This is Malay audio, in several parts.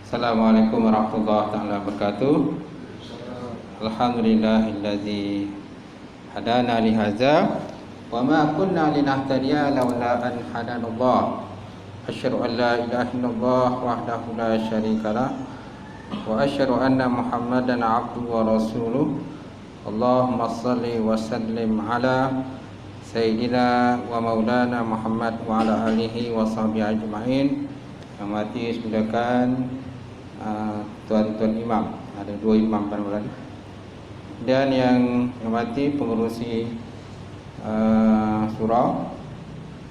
Assalamualaikum warahmatullahi taala wabarakatuh. Alhamdulillahillazi hadana li hadza wa ma kunna linahtadiya laula an hadanallah. Asyhadu an la ilaha illallah wahdahu la syarikalah wa asyhadu anna Muhammadan abduhu wa rasuluh. Allahumma shalli wa sallim ala sayyidina wa maulana Muhammad wa ala alihi wa sahbihi ajma'in. Yang mati silakan tuan-tuan imam, ada dua imam pada malam, dan yang mati pengurusi surau,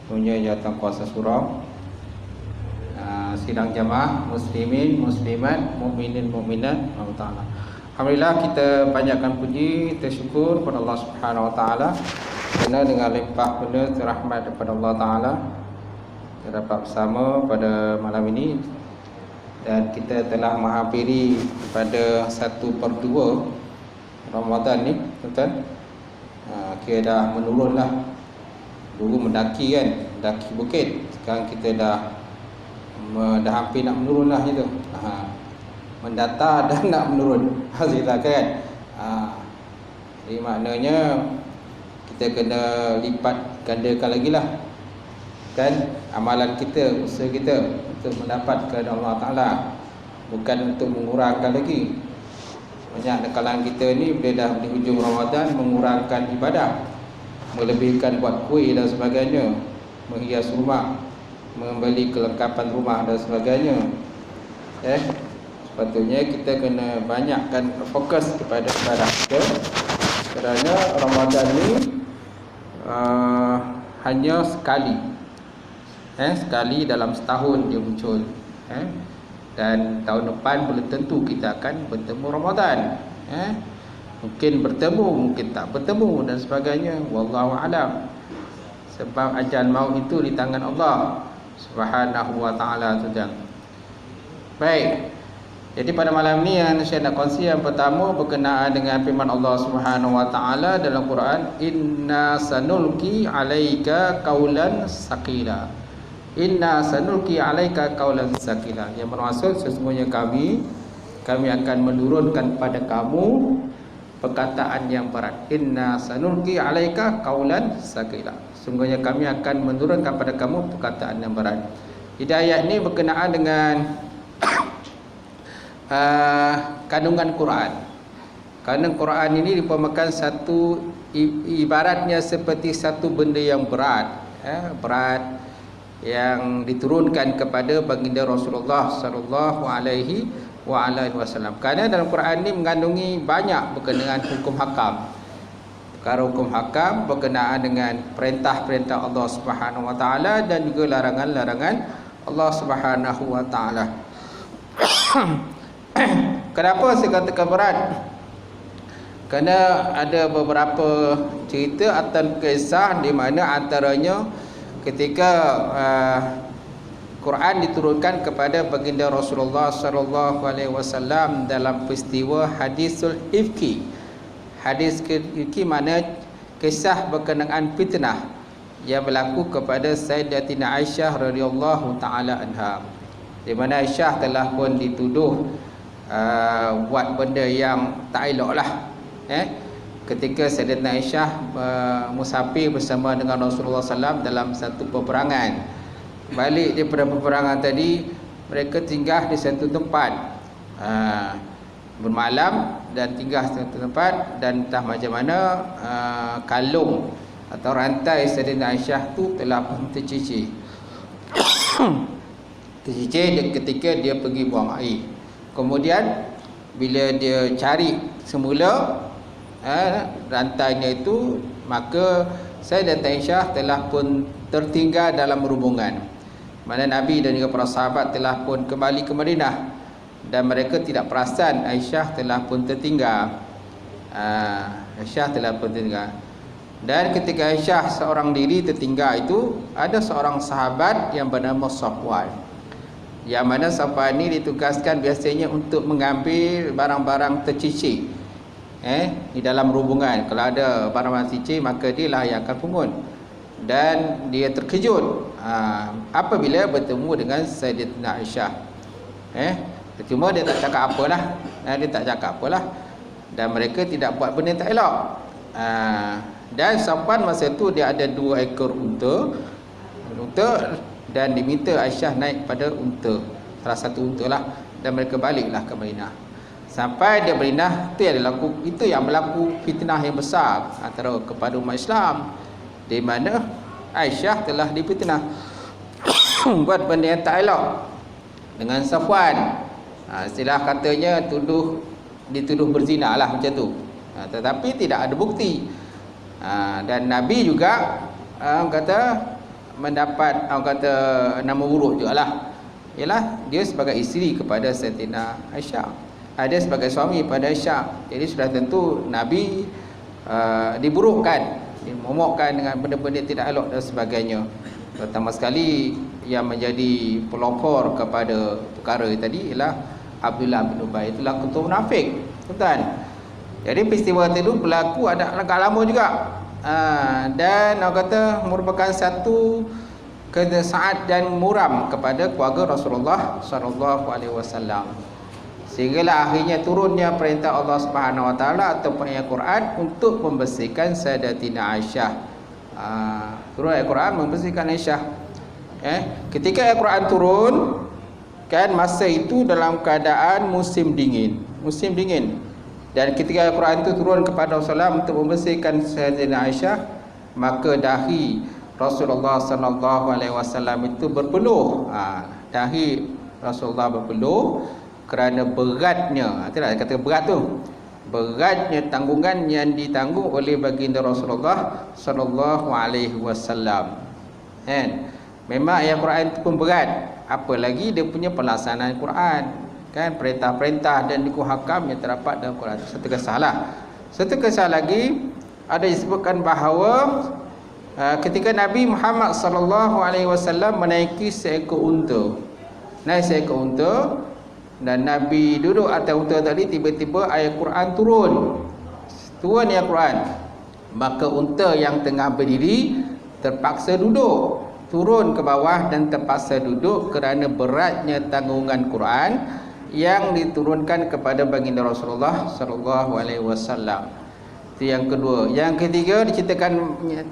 punya jawatan kuasa surau, sidang jamaah muslimin muslimat mukminin mukminat. Alhamdulillah, kita panjatkan puji tersyukur kepada Allah Subhanahu wa taala kerana dengan limpah penuh rahmat daripada Allah taala kita dapat bersama pada malam ini. Dan kita telah menghampiri pada 1/2 Ramadan ni, tuan-tuan. Kira dah menurunlah. Dulu mendaki kan, mendaki bukit. Sekarang kita dah hampir nak menurun lah itu. Mendata dan nak menurun. Silakan kan. Jadi maknanya kita kena lipat gandakan lagi lah, kan, amalan kita, usaha kita untuk mendapat kepada Allah Ta'ala, bukan untuk mengurangkan lagi. Banyak kalangan kita ni bila dah di hujung Ramadan mengurangkan ibadah, melebihkan buat kuih dan sebagainya, menghias rumah, membeli kelengkapan rumah dan sebagainya. Sepatutnya kita kena banyakkan fokus kepada ibadah kita, kerana Ramadan ni hanya sekali dalam setahun dia muncul, dan tahun depan belum tentu kita akan bertemu Ramadan. Mungkin bertemu, mungkin tak bertemu dan sebagainya, wallahu alam. Sebab ajal maut itu di tangan Allah Subhanahu wa taala saja. Baik. Jadi pada malam ni yang saya nak kongsi, yang pertama berkenaan dengan firman Allah Subhanahu wa taala dalam Quran, inna sanulqi alaika qaulan saqila. Inna sanulqi alaika qaulan saqila, yang bermaksud sesungguhnya kami akan menurunkan pada kamu perkataan yang berat. Inna sanulqi alaika qaulan saqila, sesungguhnya kami akan menurunkan pada kamu perkataan yang berat. Jadi ayat ini berkenaan dengan kandungan Quran. Kandungan Quran ini diumpamakan satu, ibaratnya seperti satu benda yang berat, berat yang diturunkan kepada baginda Rasulullah sallallahu alaihi wasallam. Kerana dalam Quran ini mengandungi banyak berkenaan hukum hakam. Perkara hukum hakam berkenaan dengan perintah-perintah Allah Subhanahu wa taala dan juga larangan-larangan Allah Subhanahu wa taala. Kenapa saya katakan berat? Kerana ada beberapa cerita atau kisah di mana antaranya ketika Quran diturunkan kepada baginda Rasulullah sallallahu alaihi wasallam dalam peristiwa hadisul ifki. Hadis ifki mana kisah berkenaan fitnah yang berlaku kepada Sayyidatina Aisyah radhiyallahu taala anha, di mana Aisyah telah pun dituduh buat benda yang tak elok lah. Ketika Sayyidatina Aisyah musafir bersama dengan Rasulullah SAW dalam satu peperangan, balik daripada peperangan tadi, mereka tinggal di satu tempat, bermalam dan tinggal di satu tempat, dan entah macam mana kalung atau rantai Sayyidatina Aisyah tu telah pun tercicir. Tercicir ketika dia pergi buang air. Kemudian bila dia cari semula rantainya itu, maka Sayyidatina Aisyah telah pun tertinggal dalam rombongan, mana Nabi dan juga para sahabat telah pun kembali ke Madinah, dan mereka tidak perasan Aisyah telah pun tertinggal. Aisyah telah pun tertinggal. Dan ketika Aisyah seorang diri tertinggal itu, ada seorang sahabat yang bernama Safwan, yang mana Safwan ini ditugaskan biasanya untuk mengambil barang-barang tercicir di dalam rombongan. Kalau ada barang-barang tercicir, maka dia lah yang akan pungut. Dan dia terkejut apabila bertemu dengan Sayyidatina Aisyah. Cuma dia tak cakap apalah. Dia tak cakap apalah. Dan mereka tidak buat benda tak elok. Dan Safwan masa tu dia ada 2 ekor unta. Dan diminta Aisyah naik pada unta, salah satu unta lah. Dan mereka baliklah ke Madinah. Sampai dia Madinah, itu yang berlaku fitnah yang besar antara kepada umat Islam, di mana Aisyah telah difitnah buat benda yang tak elok dengan Safwan. Istilah katanya dituduh berzina lah macam tu. Tetapi tidak ada bukti. Dan Nabi juga kata mendapat nama buruk juga lah. Ialah dia sebagai isteri kepada Sayyidatina Aisyah, dia sebagai suami pada Aisyah. Jadi sudah tentu Nabi diburukkan, dimomokkan dengan benda-benda tidak elok dan sebagainya. Pertama sekali yang menjadi pelopor kepada perkara tadi ialah Abdullah bin Ubay, itulah ketua munafik, tuan. Jadi peristiwa itu berlaku agak lama juga. Dan orang kata merupakan satu kesaat dan muram kepada keluarga Rasulullah sallallahu alaihi wasallam. Sehinggalah akhirnya turunnya perintah Allah Subhanahu wa taala ataupun ayat Quran untuk membersihkan Sayyidatina Aisyah. Turun ayat Quran membersihkan Aisyah. Ketika ayat Quran turun, kan masa itu dalam keadaan musim dingin. Dan ketika Al-Quran itu turun kepada Rasulullah untuk membersihkan Sayyidatina Aisyah, maka dahi Rasulullah sallallahu alaihi wasallam itu berpeluh. Dahi Rasulullah berpeluh kerana beratnya, tidak kata berat tu, beratnya tanggungan yang ditanggung oleh baginda Rasulullah sallallahu alaihi wasallam. Memang ayat Quran itu pun berat, apalagi dia punya pelaksanaan Quran. Kan perintah-perintah dan hukum hakam yang terdapat dalam Quran. Satu kisah lagi ada disebutkan bahawa ketika Nabi Muhammad sallallahu alaihi wasallam menaiki seekor unta. Naik seekor unta dan Nabi duduk atas unta tadi, tiba-tiba ayat Quran turun. Turun ayat Quran. Maka unta yang tengah berdiri terpaksa duduk, turun ke bawah dan terpaksa duduk kerana beratnya tanggungan Quran yang diturunkan kepada baginda Rasulullah sallallahu alaihi wasallam. Itu yang kedua. Yang ketiga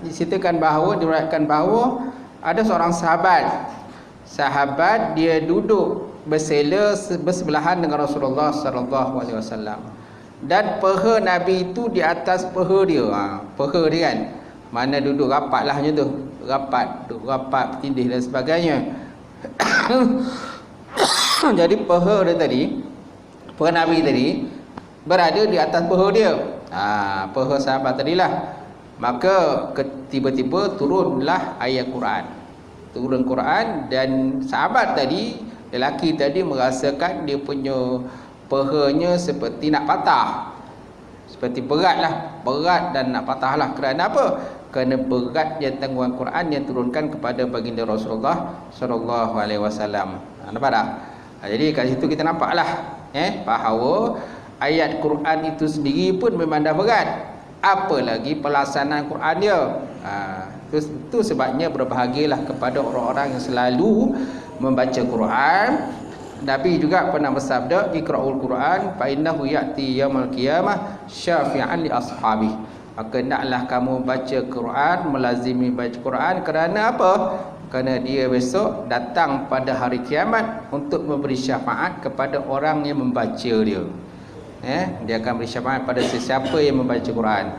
diceritakan bahawa diriwayatkan bahawa ada seorang sahabat dia duduk bersebelahan dengan Rasulullah sallallahu alaihi wasallam. Dan peha Nabi itu di atas peha dia. Peha dia kan, mana duduk rapatlah macam tu. Duduk rapat, bertindih dan sebagainya. Jadi peha dia tadi, peha Nabi tadi berada di atas peha dia. Peha sahabat tadilah. Maka tiba-tiba turunlah ayat Quran. Turun Quran dan sahabat tadi, lelaki tadi merasakan dia punya pehanya seperti nak patah. Seperti berat dan nak patahlah. Kerana apa? Kerana beratnya tanggungan Quran yang turunkan kepada baginda Rasulullah sallallahu alaihi wasallam. Nampak tak? Jadi kat situ kita nampaklah bahawa ayat Quran itu sendiri pun memang dah berat, apalagi pelaksanaan Quran dia. Itu sebabnya berbahagialah kepada orang-orang yang selalu membaca Quran. Nabi juga pernah bersabda, iqra'ul Quran fa innahu ya'ti yaumil qiyamah syafi'an li ashabi. Maka naklah kamu baca Quran, melazimi baca Quran. Kerana apa? Kerana dia besok datang pada hari kiamat untuk memberi syafaat kepada orang yang membaca dia. Dia akan beri syafaat pada sesiapa yang membaca Quran.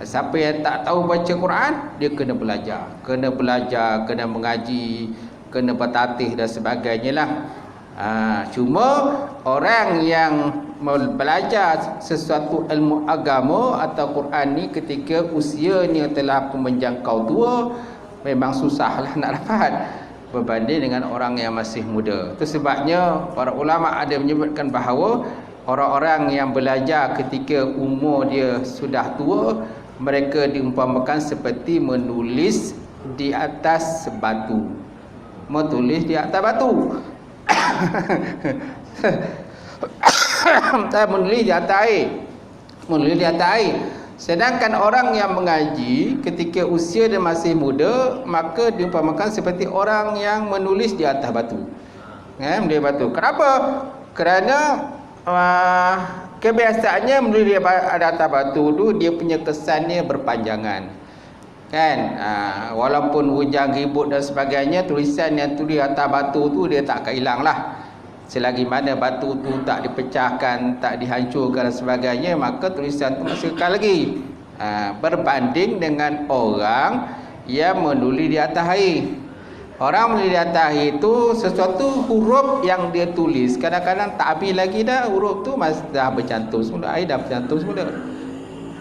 Siapa yang tak tahu baca Quran, dia kena belajar, kena mengaji, kena bertatih dan sebagainya lah. Cuma orang yang belajar sesuatu ilmu agama atau Quran ni ketika usianya telah menjangkau tua, memang susahlah nak dapat berbanding dengan orang yang masih muda. Itu sebabnya para ulama ada menyebutkan bahawa orang-orang yang belajar ketika umur dia sudah tua, mereka diumpamakan seperti menulis di atas batu. Menulis di atas batu. Menulis di atas air. Menulis di atas air. Sedangkan orang yang mengaji ketika usia dia masih muda, maka diumpamakan seperti orang yang menulis di atas batu. Di batu. Kenapa? Kerana kebiasaannya menulis di atas batu tu dia punya kesannya berpanjangan. Kan? Walaupun hujan ribut dan sebagainya, tulisan yang tulis atas batu tu dia tak akan hilang lah. Selagi mana batu tu tak dipecahkan, tak dihancurkan dan sebagainya, maka tulisan tu masih kekal lagi. Berbanding dengan orang yang menulis di atas air. Orang menulis di atas air itu sesuatu huruf yang dia tulis, kadang-kadang tak habis lagi dah huruf tu dah bercantum semula, air dah bercantum semula,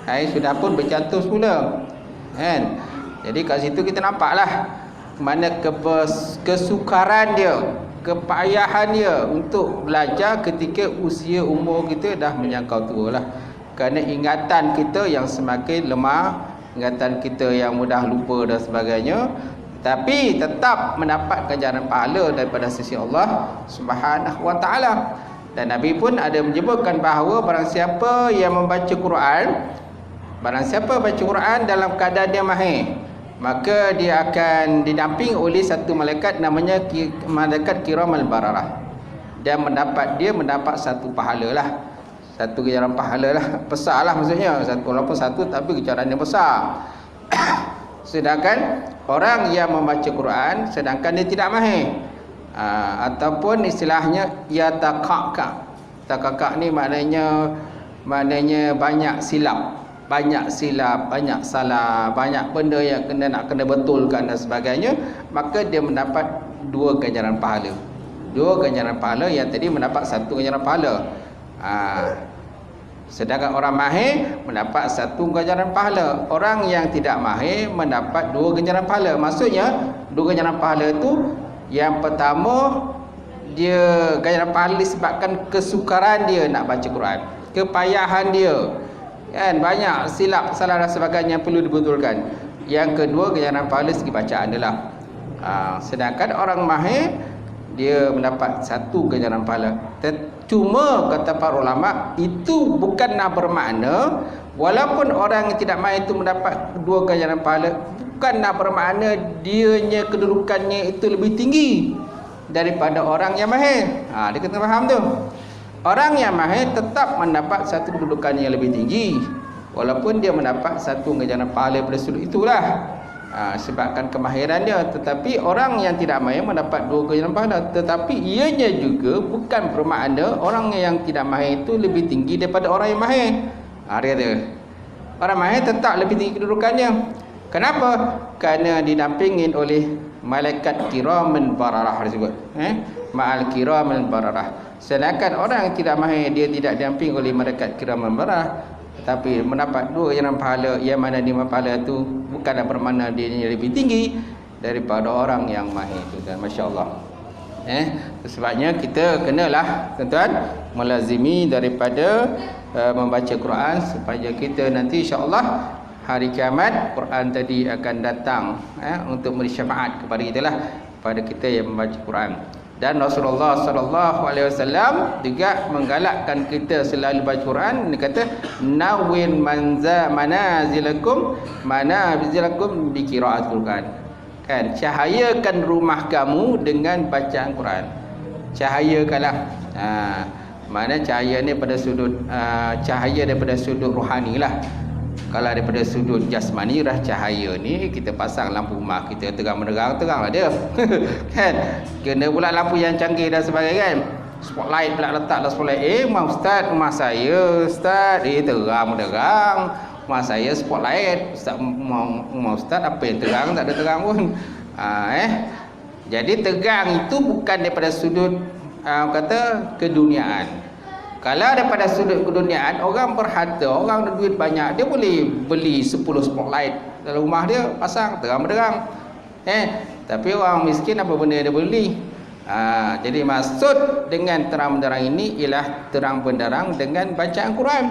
air sudah pun bercantum semula, kan? Jadi kat situ kita nampaklah mana kesukaran dia, kepayahan dia untuk belajar ketika usia umur kita dah menjangkau tua lah. Kerana ingatan kita yang semakin lemah, ingatan kita yang mudah lupa dan sebagainya, tapi tetap mendapat ganjaran pahala daripada sisi Allah Subhanahu wa taala. Dan Nabi pun ada menyebutkan bahawa barang siapa yang membaca Quran, barang siapa baca Quran dalam keadaan dia mahir, maka dia akan didamping oleh satu malaikat namanya malaikat kiramal bararah. Dan dia mendapat satu pahala lah, satu ganjaran pahala lah, besar lah maksudnya, walaupun satu tapi ganjaran yang besar. Sedangkan orang yang membaca Quran sedangkan dia tidak mahir, ataupun istilahnya ia takak ni maknanya banyak silap, banyak salah, banyak benda yang nak kena betulkan dan sebagainya, maka dia mendapat dua ganjaran pahala. Dua ganjaran pahala yang tadi mendapat satu ganjaran pahala. Sedangkan orang mahir mendapat satu ganjaran pahala. Orang yang tidak mahir mendapat dua ganjaran pahala. Maksudnya dua ganjaran pahala itu, yang pertama dia ganjaran pahala disebabkan kesukaran dia nak baca Quran, kepayahan dia, kan, banyak silap, salah dan sebagainya yang perlu dibetulkan. Yang kedua ganjaran pahala segi bacaan dia lah. Sedangkan orang mahir dia mendapat satu ganjaran pahala. Cuma kata para ulama, itu bukanlah bermakna walaupun orang yang tidak mahir itu mendapat dua ganjaran pahala, bukanlah bermakna dianya kedudukannya itu lebih tinggi daripada orang yang mahir. Dia kena faham tu. Orang yang mahir tetap mendapat satu kedudukan yang lebih tinggi walaupun dia mendapat satu ganjaran pahala pada sudut itulah, sebabkan kemahiran dia. Tetapi orang yang tidak mahir mendapat dua ganjaran pahala, tetapi ianya juga bukan bermakna orang yang tidak mahir itu lebih tinggi daripada orang yang mahir. Dia kata orang mahir tetap lebih tinggi kedudukannya. Kenapa? Kerana didampingin oleh malaikat kiraman bararah disebut, ma'al kiraman bararah. Sedangkan orang yang tidak mahir dia tidak didamping oleh malaikat kiraman bararah, tapi mendapat dua ganjaran pahala, yang mana di pahala itu bukanlah bermakna dia lebih tinggi daripada orang yang mahir itu. Dan masya-Allah, sebabnya kita kenalah tuan-tuan melazimi daripada membaca Quran supaya kita nanti insya-Allah hari kiamat Quran tadi akan datang untuk memberi syafaat kepada kita lah, pada kita yang membaca Quran. Dan Rasulullah sallallahu alaihi wasallam juga menggalakkan kita selalu baca Quran. Dia kata nawwir manazilakum bi qiraatul Quran. Kan, cahayakan rumah kamu dengan bacaan Quran. Cahayakanlah. Mana cahaya ni pada sudut cahaya daripada sudut rohani lah. Kalau daripada sudut jasmani lah, cahaya ni kita pasang lampu rumah kita terang lah dia. Kan, kena pula lampu yang canggih dan sebagainya, kan. Spotlight pula letak lah spotlight. Ustaz, rumah saya Ustaz terang. Rumah saya spotlight. Rumah Ustaz apa yang terang? Tak ada terang pun. Jadi terang itu bukan daripada sudut kata keduniaan. Kalau daripada sudut keduniaan, orang berharta, orang ada duit banyak, dia boleh beli 10 spotlight dalam rumah dia, pasang terang-terang. Tapi orang miskin apa benda dia beli? Jadi maksud dengan terang-benderang ini ialah terang benderang dengan bacaan Quran.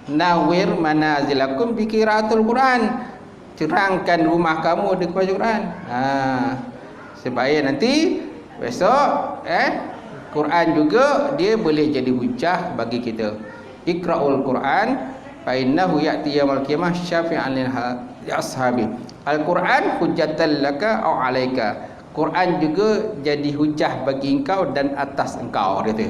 Nawwir manazilakum bi qiraatul Quran. Terangkan rumah kamu dengan baca Quran. Supaya nanti besok Quran juga dia boleh jadi hujah bagi kita. Iqra'ul Quran fa innahu ya'ti yaumil qiyamah syafi'an li ashabi. Al-Quran hujjatan laka aw 'alaika. Quran juga jadi hujah bagi engkau dan atas engkau, dia kata.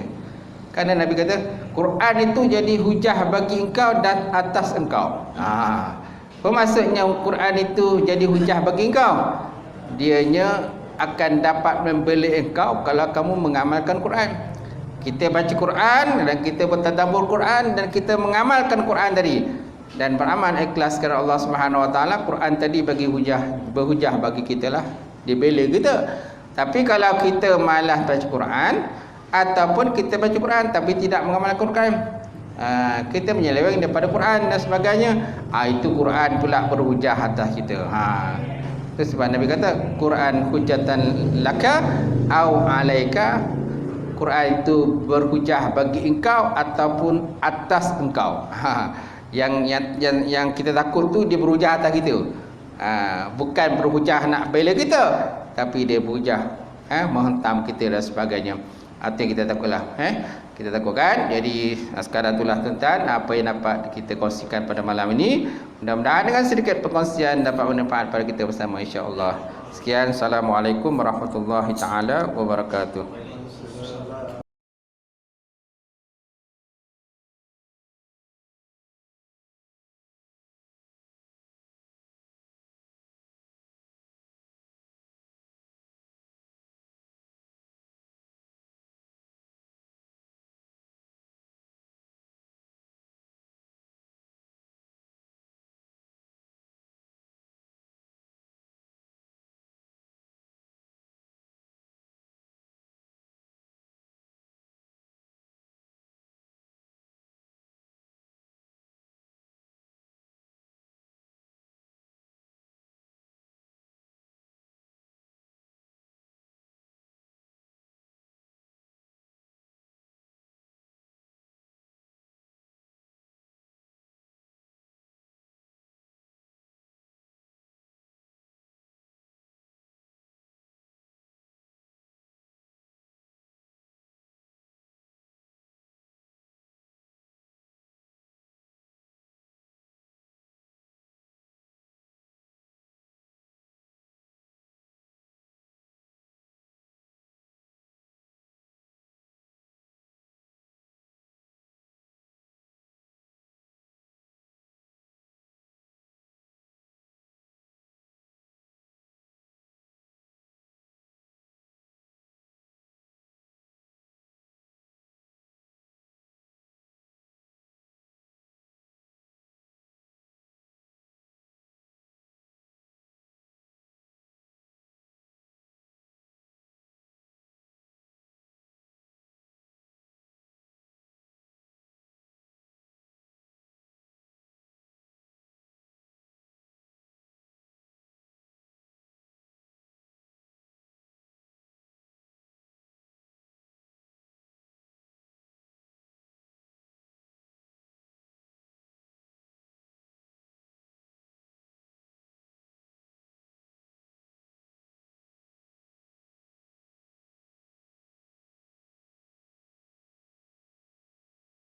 Kerana Nabi kata Quran itu jadi hujah bagi engkau dan atas engkau. Apa maksudnya Quran itu jadi hujah bagi engkau? Dianya akan dapat membela engkau kalau kamu mengamalkan Quran. Kita baca Quran dan kita bertadabbur Quran dan kita mengamalkan Quran tadi dan beramal ikhlas kerana Allah Subhanahu Wa Taala, Quran tadi bagi berhujah bagi kita lah, dia bela kita. Tapi kalau kita malas baca Quran ataupun kita baca Quran tapi tidak mengamalkan Quran, kita menyeleweng daripada Quran dan sebagainya, itu Quran pula berhujah atas kita. Itu sebab Nabi kata Quran hujatan laka au alaika, Quran itu berhujah bagi engkau ataupun atas engkau. Yang kita takut tu dia berhujah atas kita. Bukan berhujah nak bela kita, tapi dia berhujah menghentam kita dan sebagainya. Itu kita takutlah. Kita takutkan. Jadi sekarang itulah tuan-tuan apa yang dapat kita kongsikan pada malam ini. Mudah-mudahan dengan sedikit perkongsian dapat bermanfaat pada kita bersama, insya-Allah. Sekian, assalamualaikum warahmatullahi taala wabarakatuh.